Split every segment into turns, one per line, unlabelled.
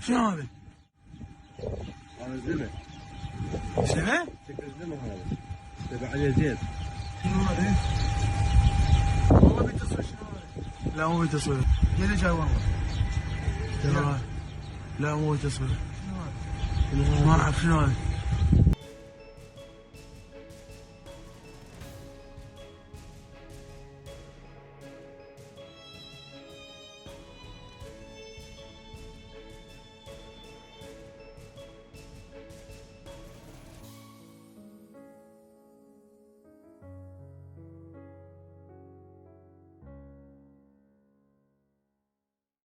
شنو هذا؟
هذا زلمه
شنو؟
شكل زلمه هذا تبع عليه زين.
شنو هذا؟ والله بيتصل. شنو هذا؟ لا مو بيتصل. يلي جاي والله. لا مو بيتصل. شنو هذا؟ ما اعرف شنو هذا.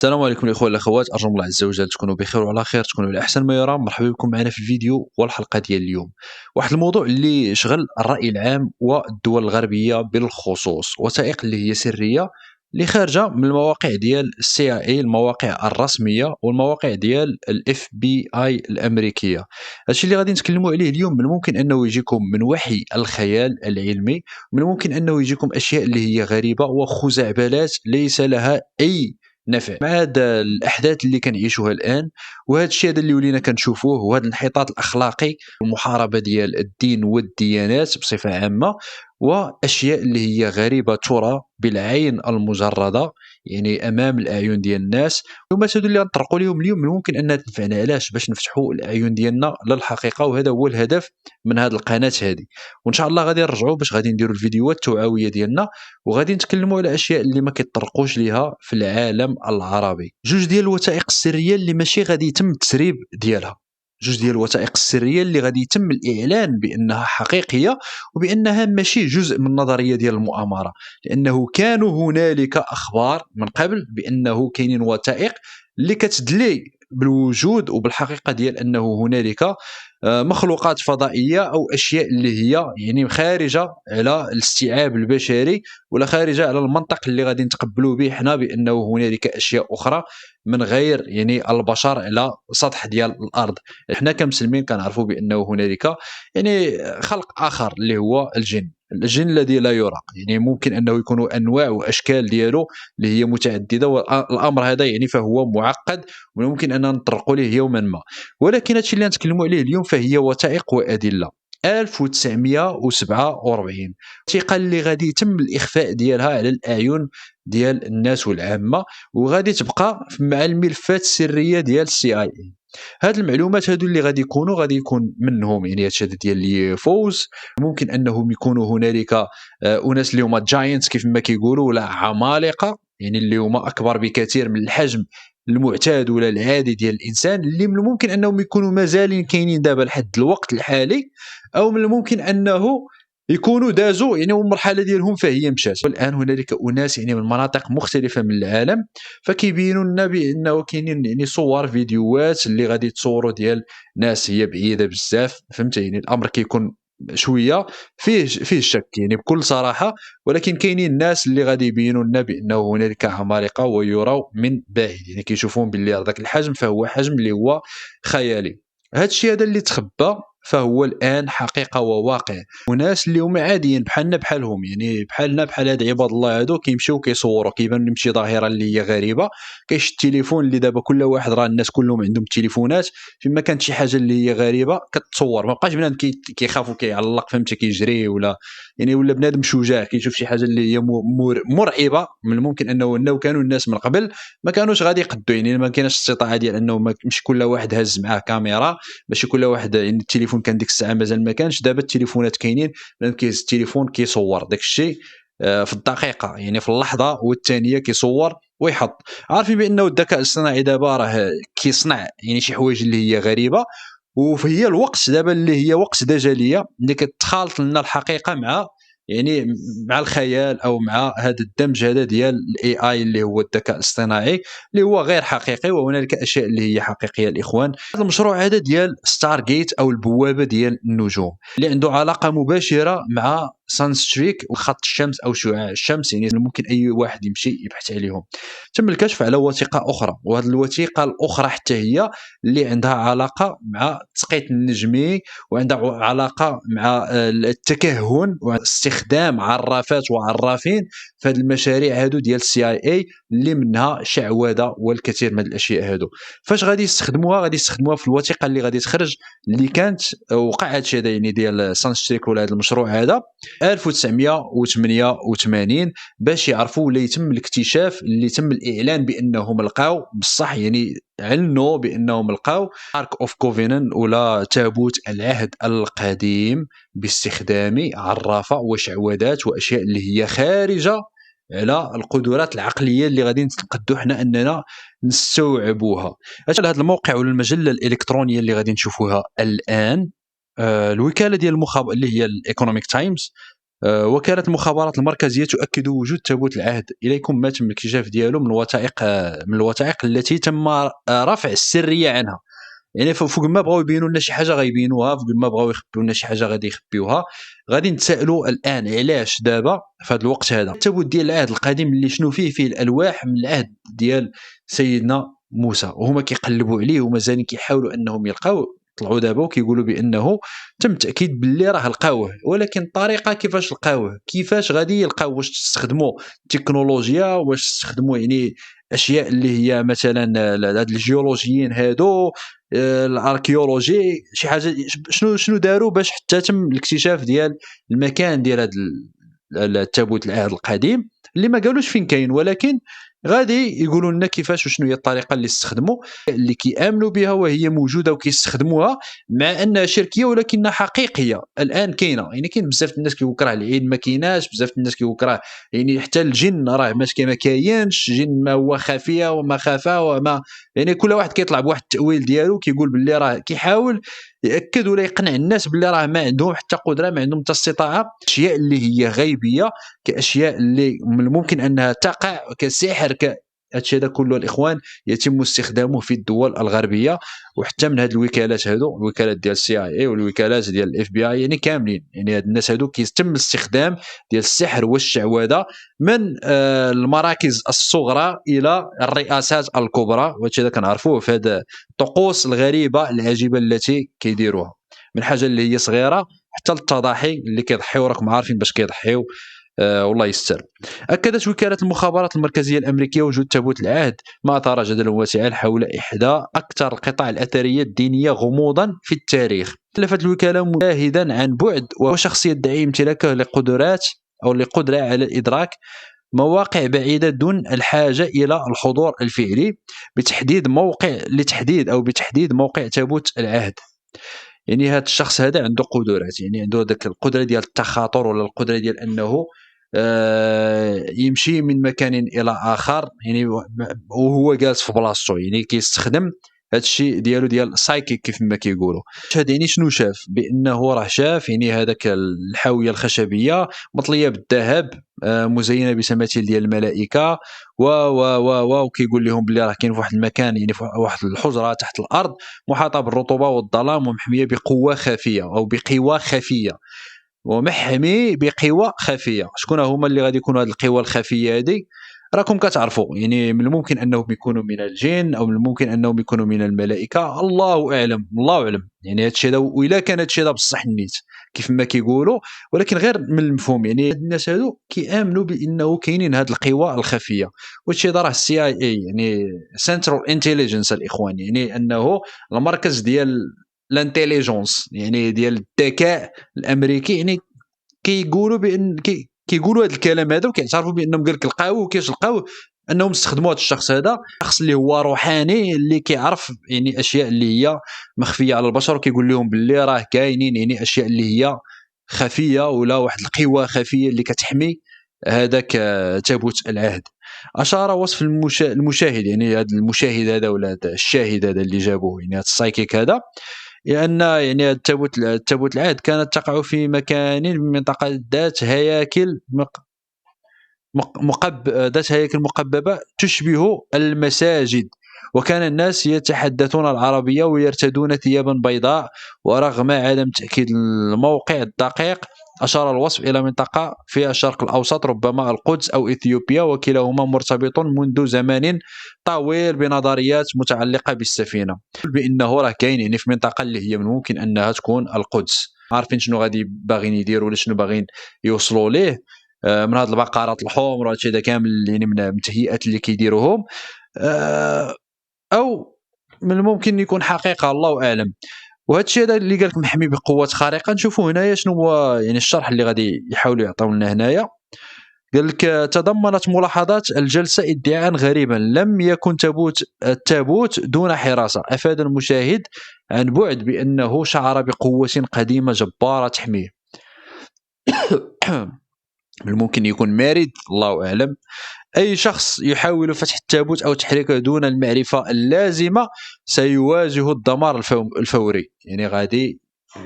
السلام عليكم الاخوه والاخوات، ارجو الله عز وجل تكونوا بخير وعلى خير، تكونوا على احسن ما يرام. مرحبا بكم معنا في الفيديو والحلقه ديال اليوم. واحد الموضوع اللي شغل الراي العام والدول الغربيه بالخصوص، وثائق اللي هي سريه اللي خارجه من المواقع ديال CIA، المواقع الرسميه والمواقع ديال FBI الامريكيه. هادشي اللي غادي نتكلموا عليه اليوم من الممكن انه يجيكم من وحي الخيال العلمي، من الممكن انه يجيكم اشياء اللي هي غريبه وخزعبلات ليس لها اي نفع مع هاد الاحداث اللي كنعيشوها الان، وهذا الشيء هذا اللي ولينا كنشوفوه، وهذا الانحطاط الاخلاقي والمحاربه ديال الدين والديانات بصفه عامه، واشياء اللي هي غريبه ترى بالعين المجرده، يعني امام الاعين ديال الناس. المعلومات هذو اللي غنطرقوا لهم اليوم من ممكن انها تنفعنا. علاش؟ باش نفتحوا الاعين ديالنا للحقيقه، وهذا هو الهدف من هذه القناه هذه. وان شاء الله غادي نرجعوا باش غادي نديروا الفيديوهات التوعويه ديالنا، وغادي نتكلموا على اشياء اللي ما كيطرقوش ليها في العالم العربي. جوج ديال الوثائق السريه اللي ماشي غادي يتم التسريب ديالها، جوج ديال الوثائق السريه اللي غادي يتم الاعلان بانها حقيقيه، وبانها ماشي جزء من النظريه ديال المؤامره، لانه كانوا هنالك اخبار من قبل بانه كاينين وثائق اللي كتدلي بالوجود وبالحقيقه ديال انه هنالك مخلوقات فضائيه او اشياء اللي هي يعني خارجه على الاستيعاب البشري، ولا خارجه على المنطق اللي غادي نتقبلوا به حنا بانه هنالك اشياء اخرى من غير يعني البشر على سطح ديال الارض. حنا كمسلمين كنعرفوا بانه هنالك يعني خلق اخر اللي هو الجن الذي لا يرى، يعني ممكن انه يكونوا انواع واشكال ديالو اللي هي متعدده، والامر هذا يعني فهو معقد وممكن ان نطرقوا ليه يوما ما. ولكن هادشي اللي نتكلموا عليه اليوم فهي وثائق وادله. 1947 الوثيقه اللي غادي يتم الاخفاء ديالها على الاعين ديال الناس والعامه، وغادي تبقى مع الملفات السريه ديال CIA. هاد المعلومات هادو اللي غادي يكون منهم يعني هادشي ديال لي فوز، ممكن انهم يكونوا هنالك اناس اللي هما جاينتس كيف ما كيقولوا، ولا عمالقه يعني اللي هما اكبر بكثير من الحجم المعتاد ولا العادي ديال الانسان، اللي من الممكن انهم يكونوا مازالين كاينين دابا لحد الوقت الحالي، او من الممكن انه يكونوا دازوا يعني المرحله ديالهم فهي مشات. والان هنالك اناس يعني من مناطق مختلفه من العالم، فكيبينوا لنا بانه كاينين يعني صور فيديوهات اللي غادي تصوروا ديال ناس هي بعيده بزاف، فهمت؟ يعني الامر كيكون شويه فيه الشك يعني بكل صراحه. ولكن كاينين الناس اللي غادي يبينوا لنا بانه هنالك عمالقه ويراو من بعيد، يعني كيشوفون باللي هذاك الحجم فهو حجم اللي هو خيالي. هذا الشيء هذا اللي تخبى فهو الان حقيقه وواقع. وناس اللي هما عاديين بحالنا بحالهم، يعني بحالنا بحال هاد عباد الله هادو، كيمشيو كيصوروا، كيبان لهم شي ظاهره اللي هي غريبه. كاينش التليفون اللي دابا كل واحد راه الناس كلهم عندهم تليفونات، فيما كانت شي حاجه اللي هي غريبه كتصور، ما بقاش بنادم كيخاف وكيعلق، فهمتي؟ كيجري ولا يعني ولا بنادم شجاع كيشوف شي حاجه اللي هي مرعبه. من الممكن انه كانوا الناس من قبل ما كانوش غادي يقدوا، يعني ما كايناش الاستطاعه ديال انه مش كل واحد هز معاه كاميرا، ماشي كل واحد يعني التليفون كان ديك الساعه مازال ما كانش. دابا التليفونات كاينين، بنادم كيهز التليفون كيصور داك الشيء في الدقيقه، يعني في اللحظه والثانيه كيصور ويحط. عارفين بانه الذكاء الاصطناعي دابا راه كيصنع يعني شي حوايج اللي هي غريبه، وهي الوقت دابا اللي هي وقت دجاليه اللي كتخالط لنا الحقيقه مع يعني مع الخيال، او مع هذا الدمج هذا ديال الاي اي اللي هو الذكاء الاصطناعي اللي هو غير حقيقي، وهنالك اشياء اللي هي حقيقيه. الاخوان، هذا المشروع هذا ديال ستار جيت او البوابه ديال النجوم اللي عنده علاقه مباشره مع سان ستريك وخط الشمس او شعاع الشمس، يعني ممكن اي واحد يمشي يبحث عليهم. تم الكشف على وثيقه اخرى، وهذه الوثيقه الاخرى حتى هي اللي عندها علاقه مع التسقيط النجمي، وعندها علاقه مع التكهن واستخدام عرافات وعرافين في هذه المشاريع هادو ديال CIA اللي منها شعوذه والكثير من الاشياء هادو. فاش غادي يستخدموها؟ غادي يستخدموها في الوثيقه اللي غادي تخرج، اللي كانت وقع هادشي هذا يعني ديال سانستريك ولا هذا المشروع هذا 1988، باش يعرفوا ولا يتم الاكتشاف اللي تم الاعلان بانهم لقاو بصح، يعني علنوا بانهم لقاو ارك اوف كوفينن ولا تابوت العهد القديم باستخدام عرافه وشعوذات واشياء اللي هي خارجه على القدرات العقليه اللي غادي نتقدوا حنا اننا نستوعبوها. هذا الموقع ولا المجله الالكترونيه اللي غادي نشوفوها الان، الوكاله ديال المخابرات اللي هي الايكونوميك تايمز، وكالة المخابرات المركزية تؤكد وجود تابوت العهد إليكم ما تم الاكتشاف ديالو من الوثائق التي تم رفع السرية عنها. يعني فوق ما بغاو يبينوا لنا شي حاجه غيبينوها، فوق ما بغاو يخبيو لنا شي حاجه غادي يخبيوها. غادي نتسائلوا الان علاش دابا في هذا الوقت هذا التابوت ديال العهد القديم اللي شنو فيه الالواح من العهد ديال سيدنا موسى، وهما كيقلبوا عليه ومازال كيحاولوا انهم يلقاو. طلعوا دابا وكيقولوا بانه تم التاكيد باللي راه لقاوه، ولكن الطريقه كيفاش لقاوه، كيفاش غادي يلقاو، واش تستخدموا التكنولوجيا، واش تستخدموا يعني اشياء اللي هي مثلا هاد الجيولوجيين هادو، الاركيولوجي، شي حاجه. شنو داروا باش حتى تم الاكتشاف ديال المكان ديال هذا التابوت العهد القديم اللي ما قالوش فين كاين، ولكن غادي يقولوا لنا كيفاش وشنو هي الطريقه اللي استخدموا، اللي كيامنوا بها وهي موجوده وكيستخدموها، مع انها شركيه ولكنها حقيقيه الان كاينه. يعني كاين بزاف الناس كيقول راه العلم ما كايناش، بزاف الناس كيقول راه يعني حتى الجن راه ما كاينش، جن ما هو خفيه وما خفى وما، يعني كل واحد كيطلع بواحد التاويل ديالو، كيقول باللي راه كيحاول ياكد ولا يقنع الناس باللي راه ما عندهم حتى قدره، ما عندهم حتى استطاعه. اشياء اللي هي غيبيه، كاشياء اللي من الممكن انها تقع كسحر، هادشي هذا كله الاخوان يتم استخدامه في الدول الغربيه، وحتى من هاد الوكالات هادو، الوكالات ديال CIA والوكالات ديال FBI، يعني كاملين. يعني هاد الناس هادو كيتم الاستخدام ديال السحر والشعوذه من المراكز الصغرى الى الرئاسات الكبرى، وهادشي هذا كنعرفوه في هاد الطقوس الغريبه العجيبه التي كيديروها، من حاجه اللي هي صغيره حتى للتضاحي اللي كيضحيو، راكم عارفين باش كيضحيو. والله يستر. أكدت وكالة المخابرات المركزية الأمريكية وجود تابوت العهد، ما أثار جدلا واسعا حول إحدى أكثر القطع الأثرية الدينية غموضا في التاريخ. تلفت الوكالة مشاهدا عن بعد وشخص يدعي امتلاكه لقدرات أو لقدرة على الإدراك مواقع بعيدة دون الحاجة إلى الحضور الفعلي، بتحديد موقع تابوت العهد. يعني هذا الشخص هذا عنده قدرات، يعني عنده ذاك القدره ديال التخاطر ولا القدره ديال انه يمشي من مكان الى اخر، يعني وهو جالس في بلاصتو، يعني كيستخدم هذا الشيء ديالو ديال السايكيك كيف ما كيقولوا. هذا يعني شنو شاف؟ بانه راه شاف يعني هذاك الحاويه الخشبيه مطليه بالذهب، مزينه بتماثيل ديال الملائكه و و و وكيقول لهم بلي راه كاين في واحد المكان، يعني في واحد الحجره تحت الارض محاطه بالرطوبه والظلام ومحميه بقوه خفيه او بقوى خفيه، ومحمي بقوى خفيه. شكون هما اللي غادي يكونوا هذه القوى الخفيه هذه؟ راكم كتعرفوا، يعني من الممكن انهم يكونوا من الجن، او من الممكن انهم يكونوا من الملائكه، الله اعلم الله اعلم. يعني هذا الشيء هذا، والا كان هذا الشيء هذا بصح النيت كيف ما كيقولوا، ولكن غير من المفهوم. يعني الناس هادو كيامنوا بانه كاينين هذه القوى الخفيه، والشيء هذا راه CIA، يعني سنترال انتليجنس الاخوان، يعني انه المركز ديال الانتيليجنس، يعني ديال الذكاء الامريكي. يعني كيقولوا بان كيقولوا هذا الكلام هذا، وكيعترفوا بانهم قال لك لقاوه، وكيفاش لقاوه؟ انهم استخدموا هذا الشخص هذا، شخص اللي هو روحاني اللي كيعرف يعني اشياء اللي هي مخفيه على البشر، وكيقول لهم باللي راه كاينين يعني اشياء اللي هي خفيه ولا واحد القوى خفيه اللي كتحمي هذاك تابوت العهد. اشار وصف المشاهد، يعني هذا المشاهد هذا ولا هذا الشاهد هذا اللي جابوه، يعني هذا السايكيك هذا، لأن يعني التابوت العهد كانت تقع في مكان من منطقة ذات هياكل مقببة تشبه المساجد، وكان الناس يتحدثون العربية ويرتدون ثيابا بيضاء. ورغم عدم تأكيد الموقع الدقيق، أشار الوصف إلى منطقة في الشرق الأوسط، ربما القدس أو إثيوبيا، وكلاهما مرتبط منذ زمان طويل بنظريات متعلقة بالسفينة، بأنه راه كاين يعني في منطقة اللي هي من ممكن أنها تكون القدس. عارفين شنو غادي باغيين يديروا ولا شنو باغيين يوصلوا ليه؟ من هاد البقرات الحمر وهادشي هذا كامل يعني من التهيئات اللي كيديروهم، او من الممكن يكون حقيقه الله اعلم. وهذا الشيء هذا اللي قال لك محمي بقوات خارقه، نشوفوا هنايا شنو هو يعني الشرح اللي غادي يحاولوا يعطيو لنا هنايا. قال لك تضمنت ملاحظات الجلسة ادعاء غريبا، لم يكن التابوت دون حراسة، أفاد المشاهد عن بعد بأنه شعر بقوة قديمة جبارة تحميه. ممكن يكون مارد الله أعلم. أي شخص يحاول فتح التابوت أو تحريكه دون المعرفة اللازمة سيواجه الدمار الفوري. يعني غادي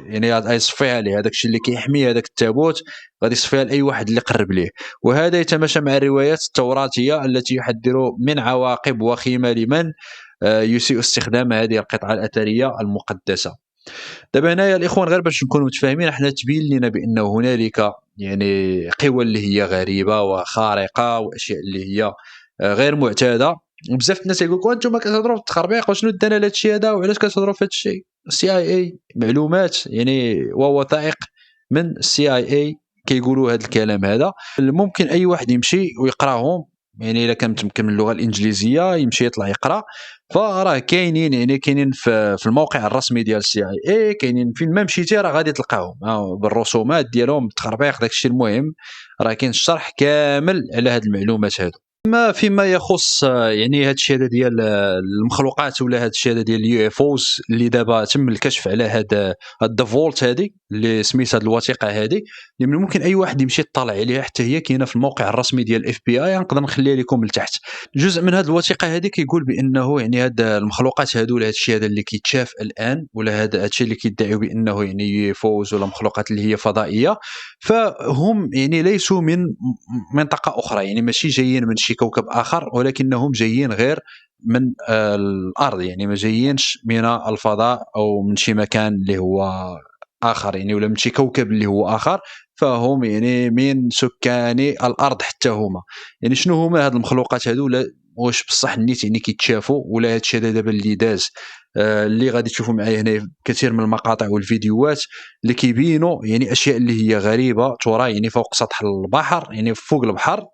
يعني يصفيها ليه، هذاك الشيء اللي كيحمي هذاك التابوت غادي يصفيها لاي واحد اللي قرب ليه. وهذا يتماشى مع الروايات التوراتيه التي يحذر من عواقب وخيمه لمن يسيء استخدام هذه القطعه الاثريه المقدسه. دابا هنايا الاخوان غير باش نكونوا متفاهمين، احنا تبين لنا بانه هنالك يعني قوى اللي هي غريبه وخارقه واشياء اللي هي غير معتاده. وبزاف الناس يقول لكم انتم كتهضروا في التخربيق، وشنو دانا لهذا الشيء هذا وعلاش كتهضروا في هذا الشيء؟ السي اي اي معلومات يعني ووثائق من السي اي اي كيقولوا هذا الكلام هذا. ممكن اي واحد يمشي ويقراهم، يعني الا كان متمكن من اللغه الانجليزيه يمشي يطلع يقرا، فراه كاينين يعني كاينين في الموقع الرسمي ديال السي اي اي، كاينين فين ما مشيتي راه غادي تلقاهم بالرسومات ديالهم بالتخربيق داك الشيء. المهم راه كاين الشرح كامل على هذه المعلومات هذو. اما فيما يخص يعني هذا الشيء هذا ديال المخلوقات ولا هذا الشيء هذا ديال اليو اف اوز اللي دابا تم الكشف على هذا الديفولت هذه اللي سميت هذه الوثيقه هذه اللي من ممكن اي واحد يمشي يطلع عليها، حتى هي كاينه في الموقع الرسمي ديال الاف بي اي، نقدر نخليها لكم لتحت. جزء من هذه الوثيقه هذه كيقول بانه يعني هذا المخلوقات هذو ولا هذا الشيء هذا اللي كيتشاف الان ولا هذا الشيء اللي كيدعيوا بانه يعني يو اف اوز ولا مخلوقات اللي هي فضائيه، فهم يعني ليسوا من منطقه اخرى، يعني ماشي جايين من شي كوكب اخر، ولكنهم جايين غير من الارض، يعني ما جايينش من الفضاء او من شي مكان اللي هو اخر يعني ولا من شي كوكب اللي هو اخر، فهم يعني من سكان الارض حتى هما. يعني شنو هما هاد المخلوقات هادو؟ واش بصح النيت يعني كيتشافوا ولا هادشي هذا دابا اللي داز اللي غادي تشوفوا معايا هنا كثير من المقاطع والفيديوهات اللي كيبينوا يعني اشياء اللي هي غريبه ترى يعني فوق سطح البحر، يعني فوق البحر.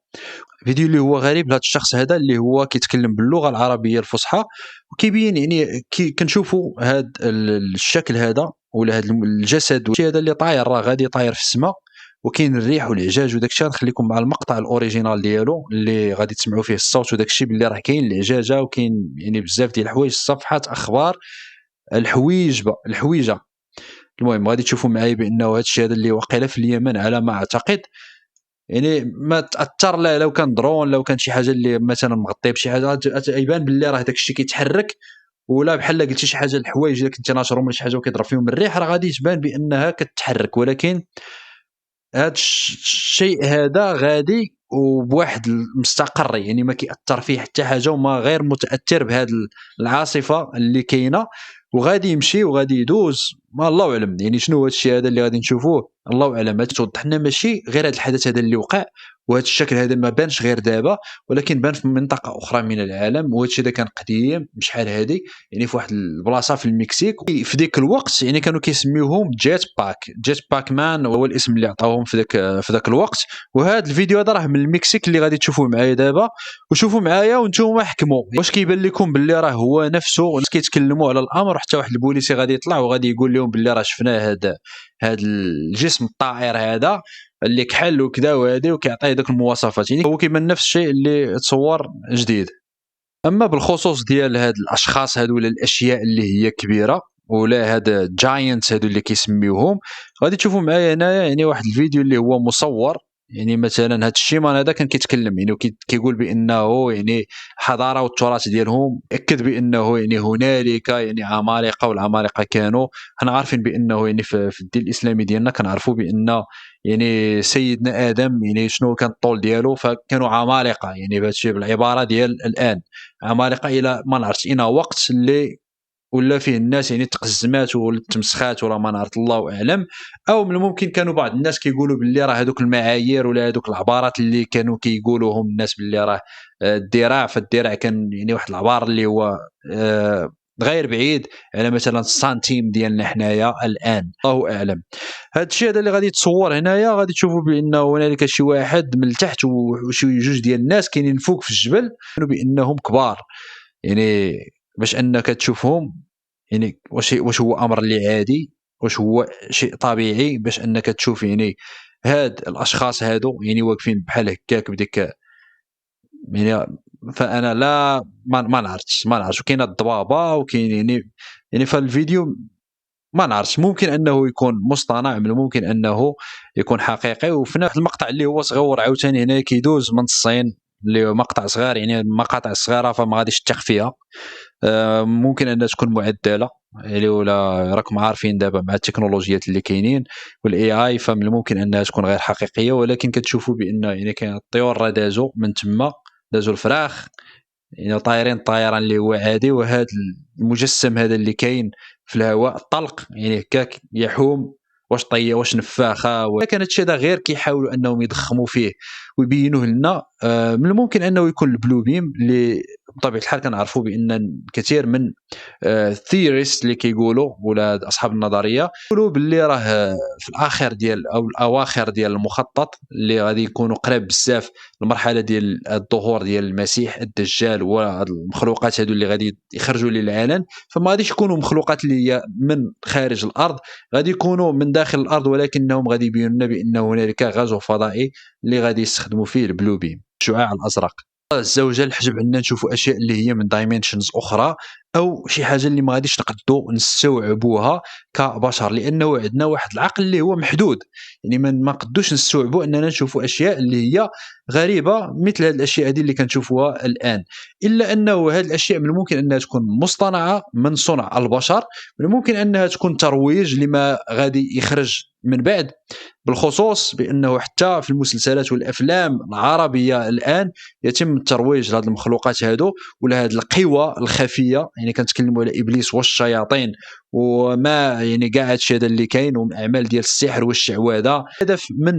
فيديو اللي هو غريب لهذا الشخص هذا اللي هو كيتكلم باللغه العربيه الفصحى، وكيبين يعني كنشوفوا هذا الشكل هذا ولا هذا الجسد والشيء هذا اللي طاير، راه غادي طاير في السماء، وكاين الريح والعجاج وداك الشيء. نخليكم مع المقطع الاوريجينال ديالو اللي غادي تسمعوا فيه الصوت وداك الشيء، باللي راه كاين العجاجه وكاين يعني بزاف ديال الحوايج، صفحات اخبار الحويجه. المهم غادي تشوفوا معايا بانه هذا الشيء هذا اللي واقيلا في اليمن على ما اعتقد، يعني ما تاثر لا لو كان درون لو كان شي حاجه اللي مثلا مغطيه بشي حاجه يبان باللي راه داك الشيء كيتحرك، ولا بحال قلتي شي حاجه الحوايج اللي كنت ناشرهم ولا شي حاجه وكيضرب فيهم الريح راه غادي تبان بانها كتحرك. ولكن هذا الشيء هذا غادي وبواحد المستقر، يعني ما كيأثر فيه حتى حاجه وما غير متاثر بهذه العاصفه اللي كاينه، وغادي يمشي وغادي يدوز ما الله اعلم. يعني شنو هذا الشيء هذا اللي غادي نشوفوه الله اعلم. توضح لنا ماشي غير هذا الحدث هذا اللي وقع وهذا الشكل هذا ما بانش غير دابا، ولكن بان في منطقه اخرى من العالم، وهذا الشيء هذا كان قديم بشحال هذه يعني في واحد البلاصه في المكسيك. في ذيك الوقت يعني كانوا كيسميوهم جيت باك مان هو الاسم اللي عطاوهم في ذاك الوقت. وهذا الفيديو هذا راه من المكسيك اللي غادي تشوفوه معايا دابا، وشوفوا معايا وانتم حكموا واش كيبان لكم باللي راه هو نفسه. والناس كيتكلموا على الامر حتى واحد البوليسي غادي يطلع وغادي يقول لهم باللي راه شفناه هذا الجسم الطائر هذا اللي كحل وكذا وهذه وكيعطيه ذوك المواصفات، يعني هو كيبان نفس الشيء اللي تصور جديد. اما بالخصوص ديال هاد الاشخاص هادو ولا الاشياء اللي هي كبيره ولا هاد جاينتس هادو اللي كيسميوهم، غادي تشوفوا معايا هنايا يعني واحد الفيديو اللي هو مصور. يعني مثلا هاد الشيمان هذا كان كيتكلم يعني كيقول بانه يعني الحضاره والتراث ديالهم اكد بانه يعني هنالك يعني عمالقه، والعمالقه كانوا حنا عارفين بانه يعني في الدين الاسلامي ديالنا كنعرفوا بان يعني سيدنا ادم يعني شنو كان الطول ديالو، فكانوا عمالقه يعني بهادشي بالعباره ديال الان عمالقه الى ما نعرفش اين وقت اللي ولا فيه الناس يعني تقزمات ولا تمسخات ولا ما نعرف الله اعلم. او من الممكن كانوا بعض الناس كيقولوا باللي راه هذوك المعايير ولا هذوك العبارات اللي كانوا كيقولوهم الناس باللي راه الذراع، فالذراع كان يعني واحد العبار اللي هو غير بعيد على مثلا السنتيم ديالنا حنايا الان، الله اعلم. هذا الشيء هذا اللي غادي يتصور هنايا غادي تشوفوا بانه هنالك شي واحد من التحت وشي جوج ديال الناس كاينين فوق في الجبل بانهم كبار، يعني باش انك تشوفهم يعني واش هو امر اللي عادي، واش هو شيء طبيعي باش انك تشوف يعني هاد الاشخاص هادو يعني واقفين بحال هكاك بديك يعني. فانا لا ما نعرفش وكاين الضبابه وكاين يعني في الفيديو ما نعرفش، ممكن انه يكون مصطنع من الممكن انه يكون حقيقي. وفي نفس المقطع اللي هو صغير عاوتاني هنا كيدوز من الصين اللي هو مقطع صغير، يعني المقاطع الصغيره فما غاديش تثق فيها، ممكن انها تكون معدله يعني، ولا راكم عارفين دابا مع التكنولوجيات اللي كاينين والاي اي فمن الممكن انها تكون غير حقيقيه. ولكن كتشوفوا بان يعني كاين الطيور راه دازوا من تما، دازوا الفراخ يعني طايرين طيران اللي هو عادي، وهذا المجسم هذا اللي كاين في الهواء الطلق يعني هكاك يحوم، واش طيه واش نفاخه. ولكن هادشي هذا غير كيحاولوا انهم يضخموا فيه ويبينوه لنا. من الممكن انه يكون البلو بيم اللي بطبيعه الحال كنعرفوا بان كثير من الثيوريست اللي كيقولوا ولا اصحاب النظريه يقولوا باللي راه في الاخر ديال او الاواخر ديال المخطط اللي غادي يكونوا قريب بزاف المرحله ديال الظهور ديال المسيح الدجال والمخلوقات هذو اللي غادي يخرجوا للعلن، فما غاديش يكونوا مخلوقات اللي هي من خارج الارض، غادي يكونوا من داخل الارض، ولكنهم غادي يبينوا لنا بان هنالك غزو فضائي اللي غادي يستخدموا فيه البلو بيم الشعاع الازرق. الزوجه الحجب عندنا نشوفوا اشياء اللي هي من دايمنشنز اخرى او شي حاجه اللي ما غاديش نقدو نستوعبوها كبشر، لانه عندنا واحد العقل اللي هو محدود، يعني ما نقدوش نستوعبوا اننا نشوفوا اشياء اللي هي غريبه مثل هذه الاشياء هذه اللي كنشوفوها الان. الا انه هذه الاشياء من الممكن انها تكون مصطنعه من صنع البشر، من الممكن انها تكون ترويج لما غادي يخرج من بعد، بالخصوص بانه حتى في المسلسلات والافلام العربيه الان يتم الترويج لهذه المخلوقات هادو ولا هذه القوى الخفيه، يعني كنتكلموا على ابليس والشياطين وما يعني كاع هادشي هذا اللي كاين ومن اعمال ديال السحر والشعوذه. الهدف من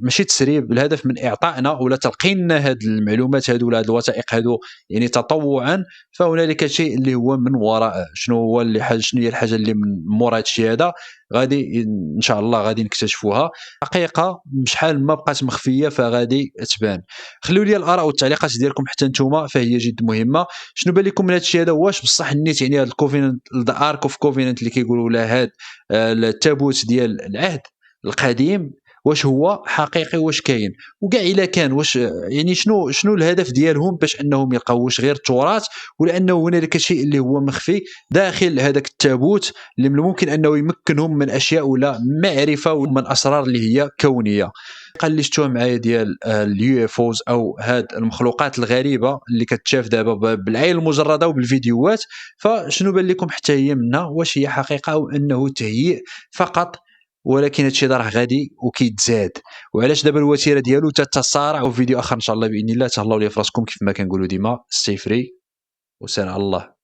ماشي تسريب، الهدف من اعطائنا ولا تلقينا هذه المعلومات هادو ولا هذه الوثائق هادو يعني تطوعا. فهنالك شيء اللي هو من وراء شنو هو اللي شنو هي الحاجه اللي من مورا هادشي هذا غادي ان شاء الله غادي نكتشفوها. حقيقه شحال ما بقات مخفيه فغادي تبان. خليو لي الاراء والتعليقات ديالكم حتى نتوما فهي جد مهمه. شنو بان لكم من هذا الشيء هذا؟ واش بصح النيت يعني هذا الكوفيننت ذا ارك اوف كوفيننت اللي كيقولوا له هذا التابوت ديال العهد القديم واش هو حقيقي واش كاين؟ وكاع الا كان واش يعني شنو الهدف ديالهم باش انهم يلقاو واش غير التراث ولا انه هنالك شيء اللي هو مخفي داخل هذاك التابوت اللي من الممكن انه يمكنهم من اشياء ولا معرفه ومن اسرار اللي هي كونيه. اللي شفتوها معايا ديال اليو اف اوز او هاد المخلوقات الغريبه اللي كتشاف دابا بالعين المجرده وبالفيديوهات، فشنو بان لكم حتى هي منها؟ واش هي حقيقه او انه تهيئ فقط؟ ولكن هادشي راه غادي وكيتزاد، وعلاش دابا الوتيره ديالو تتسارع. وفيديو اخر ان شاء الله باذن الله. تهلاو لي في راسكم كيف ما كنقولوا ديما، ستي فري وسلام على الله.